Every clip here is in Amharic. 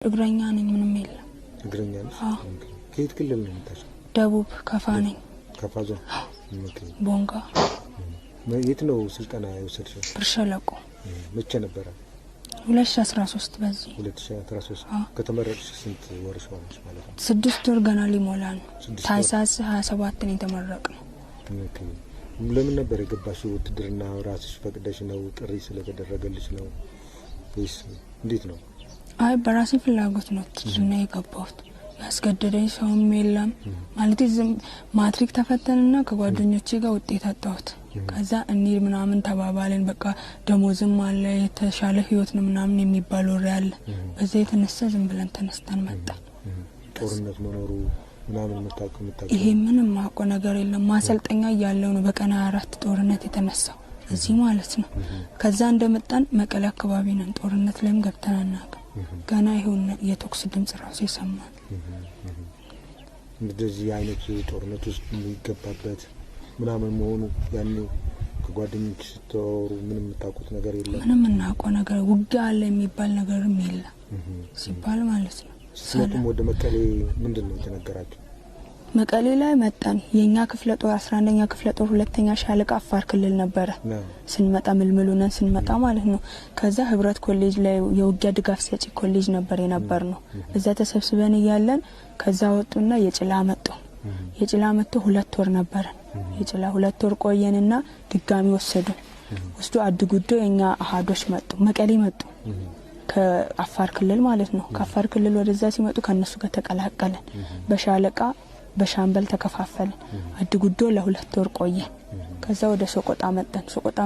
እግረኛ ነኝ ምንም የለም እግረኛ ነሽ ከየት ክልል ነው የምታሽ ደቡብ ከፋ ነኝ ከፋ ዞን ቦንጋ የት ነው ስልጠና የወሰድሽው ብርሸለቆ መቼ ነበር 2013 በዚህ 2013 ከተመረጥሽ ስንት ወርሽ ሆነሽ ማለት ነው 6 ወር ገና ሊሞላ ነው ታህሳስ 27 ነው የተመረቅነው ለምን ነበር የገባሽው ውትድርና ራስሽ ፈቅደሽ ነው ጥሪ ስለተደረገልሽ ነው ወይስ እንዴት ነው አይ በራሴ ፍላጎት ነው ትዝና የገባሁት ያስገደደኝ ሰውም የለም ማለት ዝም ማትሪክ ተፈተንና ከጓደኞቼ ጋር ውጤት አጣሁት ከዛ እንይ ምናምን ተባባልን በቃ ደሞዝም አለ የተሻለ ህይወት ነው ምናምን የሚባለው ሪያል በዛ የተነሳ ዝም ብለን ተነስተን መጣ ጦርነት መኖሩ ምናምን መታቀም ይሄ ምንም ማቆ ነገር የለም ማሰልጠኛ ያለው ነው በቀና 4 ጦርነት የተነሳው እዚህ ማለት ነው ከዛ እንደመጣን መቀሌ አካባቢ ነን ጦርነት ላይም ገብተናና ገና ይሁን የተኩስ ድምጽ ራሱ ይሰማል እንደዚህ አይነት ጦርነት ውስጥ የሚገባበት ምናምን መሆኑ ያኔ ከጓደኞች ተወሩ ምንም ታውቁት ነገር የለም ምንም እናውቀው ነገር ውጊያ አለ የሚባል ነገርም የለም ሲባል ማለት ነው ሰላም ወደ መቀሌ ምንድነው የተነገራችሁ መቀሌ ላይ መጣን የኛ ክፍለ ጦር 11ኛ ክፍለ ጦር ሁለተኛ ሻለቃ አፋር ክልል ነበር ስንመጣ ምልምሉነን ስንመጣ ማለት ነው ከዛ ህብረት ኮሌጅ ላይ የውጊያ ድጋፍ ሰጪ ኮሌጅ ነበር የነበርነው እዛ ተሰብስበን ይያለን ከዛ ወጡና የጭላ መጡ 2 ወር ነበር የጭላ 2 ወር ቆየንና ድጋሚ ወስዱ አድጉዶ የኛ አሃዶች መጡ መቀሌ መጡ ከአፋር ክልል ማለት ነው ከአፋር ክልል ወደዛ ሲመጡ ከነሱ ጋር ተቀላቀለን በሻለቃ በሻምበል ተከፋፈልን አድጉዶ ለ2 ወር ቆየ ከዛ ወደ ሶቆጣ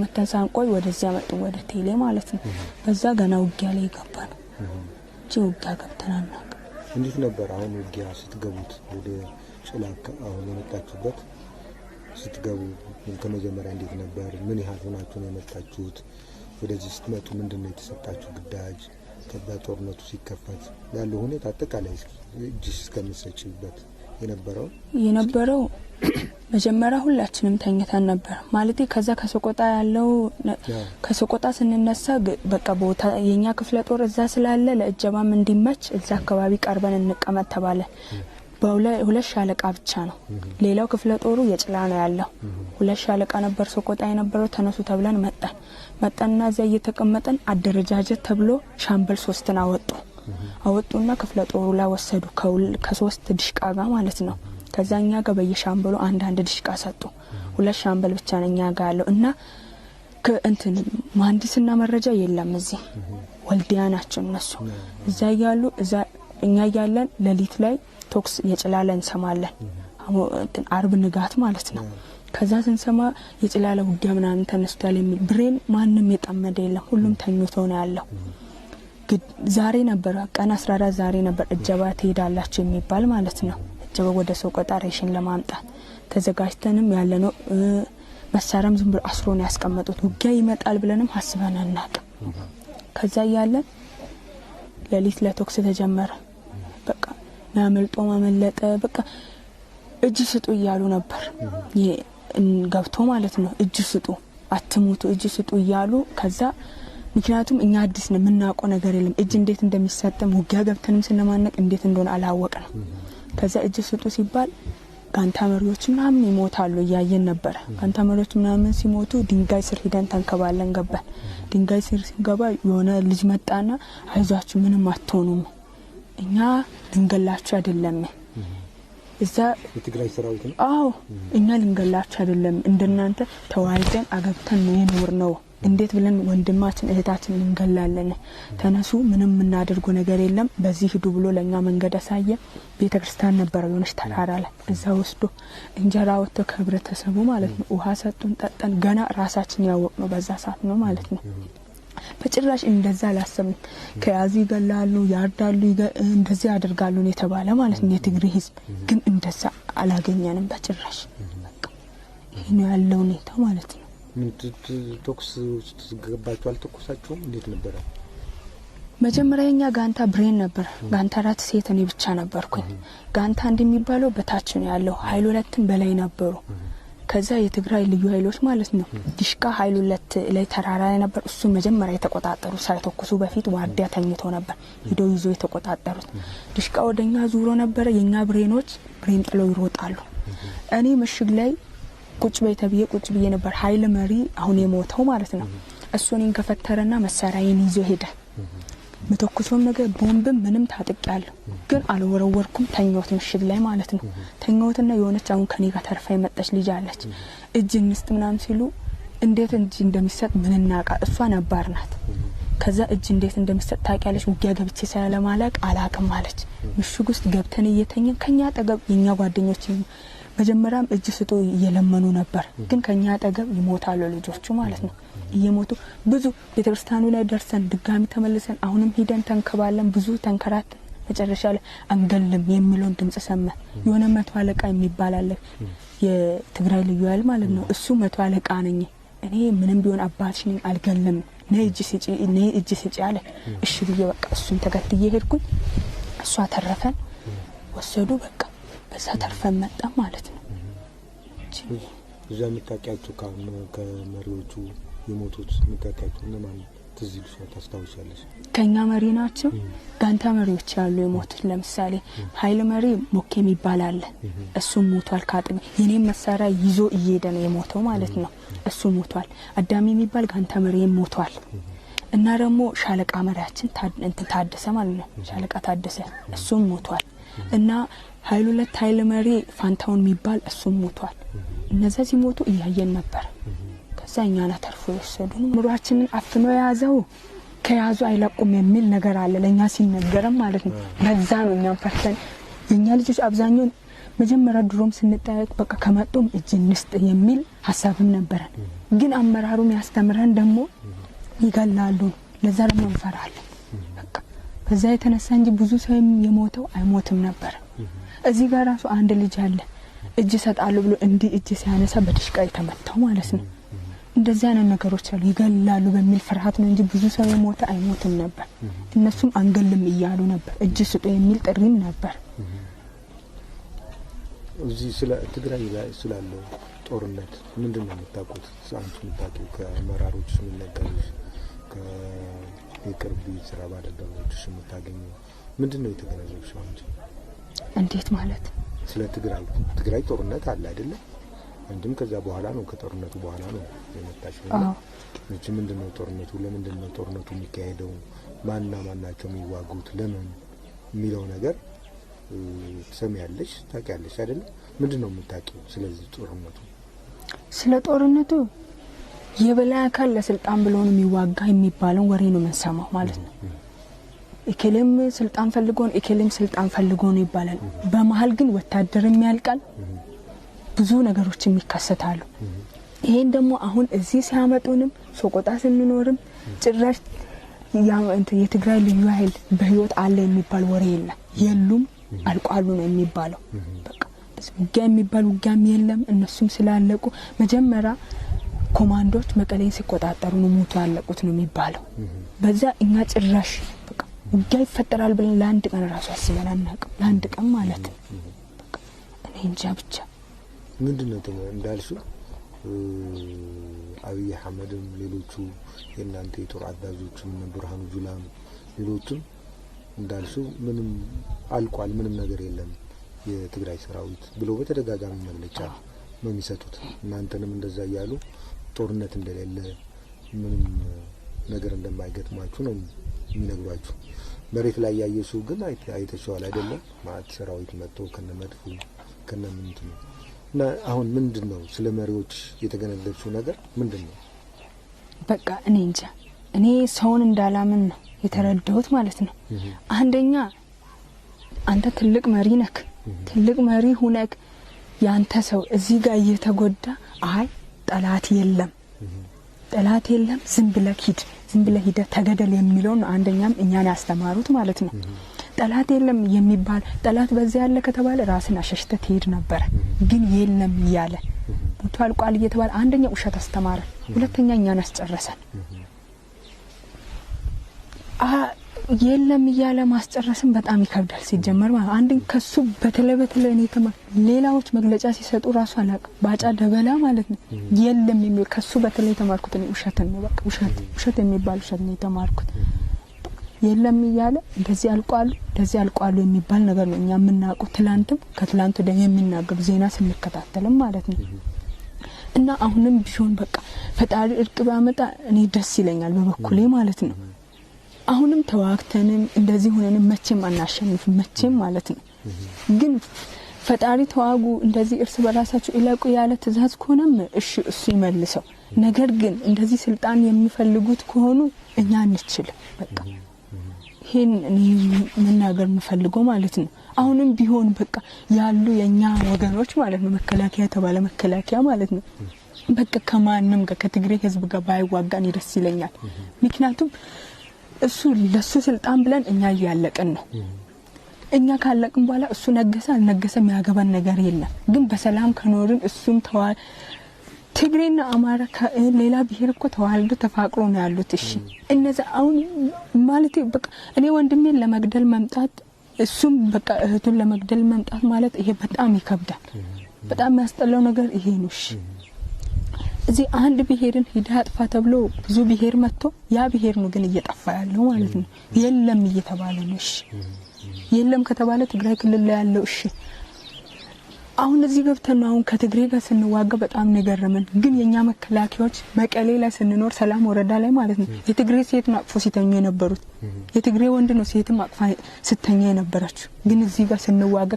መጣን ሳንቆይ ወደዚያ መጡ ወደ ቴሌ ማለት ነው በዛ ገና ውጊያ ላይ ገባን ውጊያ ገብተናልና እንዴት ነበር አሁን ውጊያ ስትገቡት ወደ ጭላካ አሁን የመጣችሁበት ስትገቡ ከመጀመሪያ እንዴት ነበር ምን ያህል ሆናችሁ ነው የመጣችሁት ወደዚህ ስትመጡ ምንድነው የተሰጣችሁ ግዳጅ ከበጦርነቱ ሲከፈት ያለው ሁኔታ አጠቃላይ እጅስ እስከምትሰጪበት የነበረው መጀመሪያ ሁላችንም ተኝተን ነበር ማለት ከዛ ከሶቆጣ ያለው ከሶቆጣ ስንነሳ በቃ ቦታ የኛ ክፍለ ጦር እዛ ስላለ ለእጀባም እንዲመች እዛ አካባቢ ቀርበን እንቀመጥ ተባለ በሁለት ሻለቃ ብቻ ነው ሌላው ክፍለ ጦሩ የጭላ ነው ያለው ሁለት ሻለቃ ነበር ሶቆጣ የነበረው ተነሱ ተብለን መጣንና እዛ እየተቀመጠን አደረጃጀት ተብሎ ሻምበል 3ን አወጡና ክፍለ ጦሩ ላይ ወሰዱ ከ3 ድሽቃ ጋር ማለት ነው ከዛኛ ጋር በየሻምበሉ አንድ ድሽቃ ሰጡ ሁለት ሻምበል ብቻ ነኛ ጋር ያለው እና ከእንትን መሐንዲስና መረጃ የለም እዚህ ወልዲያ ናቸው እነሱ እዛ ያሉ እዛ እኛ ያለን ለሊት ላይ ቶክስ የጭላለን ሰማለን አርብ ንጋት ማለት ነው ከዛ ስንሰማ የጭላለ ውጊያ ምናምን ተነስቷል የሚል ብሬን ማንንም የጣመደ የለም ሁሉም ተኝቶ ነው ያለው ዛሬ ነበር ቀን 14 ዛሬ ነበር እጀባ ትሄዳላችሁ የሚባል ማለት ነው እጀባ ወደ ሶቆጣ ሬሽን ለማምጣት ተዘጋጅተንም ያለነው መሳሪያም ዝም ብሎ አስሮ ነው ያስቀመጡት ውጊያ ይመጣል ብለንም ሐስበን አናውቅም ከዛ ያለን ለሊት ለቶክስ ተጀመረ በቃ ማመለጠ በቃ እጅ ስጡ ይያሉ ነበር ገብቶ ማለት ነው እጅ ስጡ አትሙቱ እጅ ስጡ ይያሉ ከዛ ምክንያቱም እኛ አዲስ ነው ምናቆ ነገር የለም እጅ እንዴት እንደሚሰጠም ውጊያ ገብተንም ስለማነቅ እንዴት እንደሆነ አላወቅንም ከዛ እጅ ስጡ ሲባል ጋንታ መሪዎች ምናምን ይሞታሉ ያየን ነበር ጋንታ መሪዎች ምናምን ሲሞቱ ድንጋይ ስር ሄደን ተንከባለን ገባን ድንጋይ ስር ሲገባ የሆነ ልጅ መጣና አይዟችሁ ምንም አትሆኑም እኛ ልንገላችሁ አይደለም እዛ የትግራይ ሰራዊት ነው አዎ እኛ ልንገላችሁ አይደለም እንደናንተ ተዋይደን አገብተን ነው እንዴት ብለን ወንድማችን እህታችን እንገላለን ተነሱ ምንም እናደርገው ነገር የለም በዚህ ሂዱ ብሎ ለኛ መንገድ አሳየ ቤተክርስቲያን ነበር የሆነች ተራራ ላይ እዛ ወስዶ እንጀራ ወጥቶ ከህብረተሰቡ ማለት ነው ውሃ ሰጡን ጠጣን ገና ራሳችን ያወቅነው በዛ ሰዓት ነው ማለት ነው በጭራሽ እንደዛ ላሰብን ከያዙ ይገላሉ ያርዳሉ እንደዚህ ያደርጋሉ ነው የተባለ ማለት ነው የትግራይ ህዝብ ግን እንደዛ አላገኘንም በጭራሽ ይሄ ነው ያለው ሁኔታ ማለት ነው ምን ቶክስ ገባችሁ አልተኮሳችሁም እንዴት ነበር መጀመሪያኛ ጋንታ ብሬን ነበር ጋንታ 4 ሴት እኔ ብቻ ነበርኩኝ ጋንታ እንደሚባለው በታች ነው ያለው ኃይል ሁለቱም በላይ ነበሩ ከዛ የትግራይ ልዩ ኃይሎች ማለት ነው ዲሽቃ ኃይሉ ላይ ተራራ ላይ ነበር እሱ መጀመሪያ የተቆጣጠሩ ሳይተኩሱ በፊት ዋርዲያ ተኝቶ ነበር ሄዶ ይዞ የተቆጣጠሩት ዲሽቃ ወደኛ ዙሮ ነበር የኛ ብሬኖች ብሬን ጥለው ይሮጣሉ እኔ ምሽግ ላይ ቁጭ ብዬ ነበር ኃይል መሪ አሁን የሞተው ማለት ነው እሱን ከፈተረና መሳሪያዬን ይዞ ሄደ መተኩሶም ነገር ቦምብም ምንም ታጥቂያለሁ ግን አልወረወርኩም ተኛውት ምሽግ ላይ ማለት ነው ተኛውትና የሆነች አሁን ከኔ ጋር ተርፋ የመጣች ልጅ አለች እጅ እንስጥ ምናም ሲሉ እንዴት እንጂ እንደሚሰጥ ምን እናቃ እሷ ነባር ናት ከዛ እጅ እንዴት እንደሚሰጥ ታቂያለች ውጊያ ገብቼ ሳለማላቅ አላቅም ማለች ምሽግ ውስጥ ገብተን እየተኛን ከኛ አጠገብ የኛ ጓደኞች መጀመሪያም እጅ ስጡ እየለመኑ ነበር ግን ከኛ አጠገብ ይሞታሉ ልጆቹ ማለት ነው እየሞቱ ብዙ ቤተክርስቲያኑ ላይ ደርሰን ድጋሚ ተመልሰን አሁንም ሄደን ተንከባለን ብዙ ተንከራት መጨረሻ ላይ አንገልም የሚለውን ድምጽ ሰማ የሆነ መቶ አለቃ የሚባል አለ የትግራይ ልዩ ኃይል ማለት ነው እሱ መቶ አለቃ ነኝ እኔ ምንም ቢሆን አባትሽ ነኝ አልገልም ነይ እጅ ስጪ አለ እሺ ብዬ በቃ እሱን ተከትዬ ሄድኩኝ እሷ ተረፈን ወሰዱ በቃ በዛ ተርፈን መጣ ማለት ነው እዛ ምታቂያቸው ከመሪዎቹ የሞቱት ምታቂያቸው ለማን ትዝል ሰው ታስታውሻለሽ ከኛ መሪ ናቸው ጋንታ መሪዎች ያሉ የሞቱት ለምሳሌ ኃይል መሪ ሞኬ የሚባል አለ እሱ ሞቷል ካጥም የኔ መሳሪያ ይዞ እየሄደ ነው የሞተው ማለት ነው እሱ ሞቷል አዳሚ የሚባል ጋንታ መሪ ሞቷል እና ደግሞ ሻለቃ መሪያችን ታደሰ ማለት ነው ሻለቃ ታደሰ እሱ ሞቷል እና ኃይል መሪ ፋንታውን የሚባል እሱ ሞቷል እነዛ ሲሞቱ እያየን ነበር ከዛኛና ተርፎ ወሰዱን ምሩአችንን አፍኖ ያዘው ከያዙ አይለቁም የሚል ነገር አለ ለኛ ሲነገርም ማለት ነው በዛ ነው እኛም ፈርተን የኛ ልጆች አብዛኛው መጀመሪያ ድሮም ስንጠያቅ በቃ ከመጡም እጅ እንስጥ የሚል ሐሳብም ነበር ግን አመራሩም ያስተምረን ደግሞ ይገላሉ ለዛ ደግሞ እንፈራለን በቃ በዛ የተነሳ እንጂ ብዙ ሰው የሞተው አይሞትም ነበር እዚህ ጋር ራሱ አንድ ልጅ አለ እጅ ሰጣሉ ብሎ እንዲ እጅ ሲያነሳ በድሽቃ የተመታው ማለት ነው እንደዛ አይነት ነገሮች አሉ ይገላሉ በሚል ፍርሃት ነው እንጂ ብዙ ሰው የሞተ አይሞትም ነበር እነሱም አንገልም ይያሉ ነበር እጅ ስጡ የሚል ጥሪም ነበር እዚህ ስለ ትግራይ ላይ ስላለው ጦርነት ምንድነው የምታውቁት አንቺ የምታውቂው ከመራሮች ምን ነገርሽ ከቅርብ ስራ ባልደረቦችሽ የምታገኙ ምንድነው የተገነዘብሽው አንቺ እንዴት ማለት ስለ ትግራይ ጦርነት አለ አይደለ አንድም ከዛ በኋላ ነው ከጦርነቱ በኋላ ነው የመጣችው እቺ ምንድነው ጦርነቱ ለምንድነው ጦርነቱ የሚካሄደው ማናቸው የሚዋጉት ለምን የሚለው ነገር ሰሚያለሽ ታውቂያለሽ አይደለ ምንድነው የምታውቂው ስለዚህ ጦርነቱ ስለ ጦርነቱ የበላይ አካል ለስልጣን ብሎ ነው የሚዋጋ የሚባለው ወሬ ነው መንሰማው ማለት ነው እከለም ስልጣን ፈልጎ ነው ይባላል በመሃል ግን ወታደርም ያልቃል ብዙ ነገሮች የሚከሰታሉ ይሄን ደግሞ አሁን እዚህ ሲያመጡንም ሶቆጣ ስንኖርም ጭራሽ የትግራይ ልዩ ኃይል በህይወት አለ የሚባል ወሬ የለም አልቋሉ ነው የሚባለው በቃ ውጊያ የሚባል ውጊያም የለም እነሱም ስላለቁ መጀመሪያ ኮማንዶች መቀሌን ሲቆጣጠሩ ነው ሞቱ ያለቁት ነው የሚባለው በዛ እኛ ጭራሽ በቃ ውጊያ ይፈጠራል ብለን ለአንድ ቀን ራሱ አስበን አናውቅም ለአንድ ቀን ማለት ነው በቃ እኔ እንጃ ብቻ ምንድነው እንዳልሽው አብይ አህመድም ሌሎቹ የናንተ የጦር አዛዦችም ብርሃኑ ጁላም ሌሎቹም እንዳልሽው ምንም አልቋል ምንም ነገር የለም የትግራይ ሰራዊት ብሎ በተደጋጋሚ መግለጫ ነው የሚሰጡት እናንተንም እንደዛ ያያሉ ጦርነት እንደሌለ ምንም ነገር እንደማይገጥማችሁ ነው የሚነግሯችሁ መሬት ላይ ያየሽው ግን አይተሽዋል አይደለም ማለት ሰራዊት መጥቶ ከነመድፉ ከነምንት ነው እና አሁን ምንድነው ስለ መሪዎች የተገነዘብሽው ነገር ምንድነው በቃ እኔ እንጃ እኔ ሰውን እንዳላምን ነው የተረዳሁት ማለት ነው አንደኛ አንተ ትልቅ መሪ ነክ ትልቅ መሪ ሁነክ ያንተ ሰው እዚህ ጋር እየተጎዳ አይ ጠላት የለም ዝም ብለህ ሂድ ተገደል የሚለው ነው አንደኛም እኛን ያስተማሩት ማለት ነው ጠላት የለም የሚባል ጠላት በዛ ያለ ከተባለ ራስን አሸሽተ ትሄድ ነበር ግን የለም ይያለ ሞቷል ቋል እየተባለ አንደኛ ውሸት አስተማረ ሁለተኛ እኛን አስጨረሰን የለም እያለ ማስጨረስም በጣም ይከብዳል ሲጀመር ማለት አንድ ከሱ በተለይ እኔ ሌላዎች መግለጫ ሲሰጡ ራሱ አላቅ ባጫ ደበላ ማለት ነው የለም የሚል ከሱ በተለይ ተማርኩት ነው ውሸት ነው በቃ ውሸት የሚባል ውሸት ነው ተማርኩት የለም እያለ እንደዚህ አልቋሉ የሚባል ነገር ነው እኛ የምናውቀው ትላንትም ከትላንቱ ደግሞ የሚናገሩ ዜና ስንከታተልም ማለት ነው እና አሁንም ቢሆን በቃ ፈጣሪ እርቅ ባመጣ እኔ ደስ ይለኛል በበኩሌ ማለት ነው አሁንም ተዋክተንም እንደዚህ ሆነንም መቼም አናሸንፍ መቼም ማለት ነው ግን ፈጣሪ ተዋጉ እንደዚህ እርስ በራሳችሁ ይለቁ ያለ ትእዛዝ ከሆነም እሱ ይመልሰው ነገር ግን እንደዚህ ስልጣን የሚፈልጉት ከሆኑ እኛ አንችል በቃ ይሄን መናገር የምፈልገው ማለት ነው አሁንም ቢሆን በቃ ያሉ የኛ ወገኖች ማለት ነው መከላከያ ተባለ መከላከያ ማለት ነው በቃ ከማንም ጋር ከትግሬ ህዝብ ጋር ባይዋጋን ይደስ ይለኛል ምክንያቱም እሱ ለሱ ስልጣን ብለን እኛ ያለቀን ነው እኛ ካለቅን በኋላ እሱ ነገሰ አልነገሰ የሚያገባን ነገር የለም ግን በሰላም ከኖርን እሱም ትግሬና አማራ ከሌላ ብሔር እኮ ተዋልዶ ተፋቅሮ ነው ያሉት እሺ እነዛ አሁን ማለት በቃ እኔ ወንድሜን ለመግደል መምጣት እሱም በቃ እህቱን ለመግደል መምጣት ማለት ይሄ በጣም ይከብዳል በጣም ያስጠላው ነገር ይሄ ነው እሺ እዚህ አንድ ብሔርን ሂዳ አጥፋ ተብሎ ብዙ ብሔር መጥቶ ያ ብሔር ነው ግን እየጠፋ ያለው ማለት ነው የለም እየተባለ ነው እሺ የለም ከተባለ ትግራይ ክልል ላይ ያለው እሺ አሁን እዚህ ገብተን አሁን ከትግሬ ጋር ስንዋጋ በጣም ነገረመን ግን የኛ መከላከያዎች መቀሌ ላይ ስንኖር ሰላም ወረዳ ላይ ማለት ነው የትግሬ ሴት ማቅፎ ሲተኙ የነበሩት የትግሬ ወንድ ነው ሴት ማቅፋ ስተኛ የነበረችው ግን እዚህ ጋር ስንዋጋ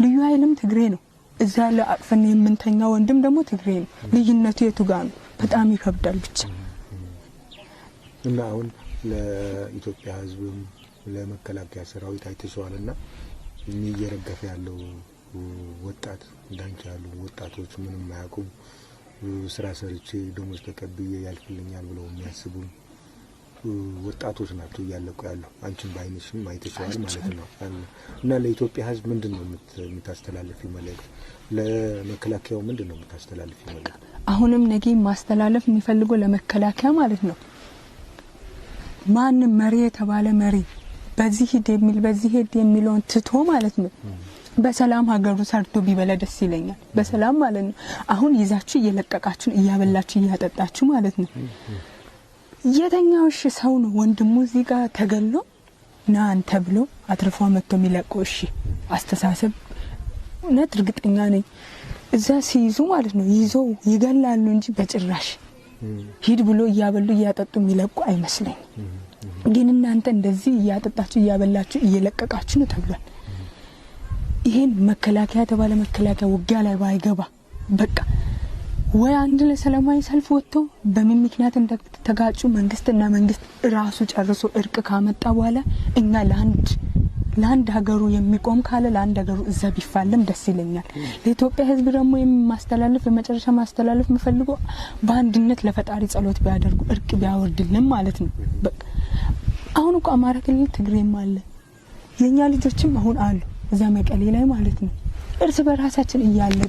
ልዩ ኃይልም ትግሬ ነው እዛ ለአቅፈን የምንተኛ ወንድም ደግሞ ትግሬ ነው ልዩነቱ የቱ ጋር ነው በጣም ይከብዳል ብቻ እና አሁን ለኢትዮጵያ ህዝብም ለመከላከያ ሰራዊት አይተሽዋልና እየረገፈ ያለው ወጣት እንዳንቺ ያሉ ወጣቶች ምንም ማያውቁ ስራ ሰርቼ ደሞዝ ተቀብዬ ያልፍልኛል ብለው የሚያስቡ ወጣቶች ናቸው ያለቁ ያለው አንቺም ባይነሽም አይተሽዋል ማለት ነው እና ለኢትዮጵያ ህዝብ ምንድነው የምታስተላልፊው መልእክት ለመከላከያው ምንድነው የምታስተላልፊው መልእክት አሁንም ነገ ማስተላለፍ የሚፈልገው ለመከላከያ ማለት ነው ማንም መሪ የተባለ መሪ በዚህ ሄድ የሚለውን ትቶ ማለት ነው በሰላም ሀገሩ ሰርቶ ቢበላ ደስ ይለኛል በሰላም ማለት ነው አሁን ይዛችሁ እየለቀቃችሁ እያበላችሁ እያጠጣችሁ ማለት ነው የተኛው እሺ ሰው ነው ወንድሙ እዚህ ጋር ተገሎ ና አንተ ብሎ አትርፎ መጥቶ የሚለቀው እሺ አስተሳሰብ እውነት እርግጠኛ ነኝ እዛ ሲይዙ ማለት ነው ይዘው ይገላሉ እንጂ በጭራሽ ሂድ ብሎ እያበሉ እያጠጡ የሚለቁ አይመስለኝ ግን እናንተ እንደዚህ እያጠጣችሁ እያበላችሁ እየለቀቃችሁ ነው ተብሏል ይሄን መከላከያ ተባለ መከላከያ ውጊያ ላይ ባይገባ በቃ ወይ አንድ ለሰላማዊ ሰልፍ ወጥቶ በምን ምክንያት እንደተጋጩ መንግስትና መንግስት ራሱ ጨርሶ እርቅ ካመጣ በኋላ እኛ ለአንድ ሀገሩ የሚቆም ካለ ለአንድ ሀገሩ እዛ ቢፋለም ደስ ይለኛል ለኢትዮጵያ ህዝብ ደግሞ የማስተላለፍ የመጨረሻ ማስተላለፍ የምፈልገው በአንድነት ለፈጣሪ ጸሎት ቢያደርጉ እርቅ ቢያወርድልን ማለት ነው በቃ አሁን እኮ አማራ ክልል ትግሬም አለ የኛ ልጆችም አሁን አሉ እዛ መቀሌ ላይ ማለት ነው እርስ በራሳችን እያለ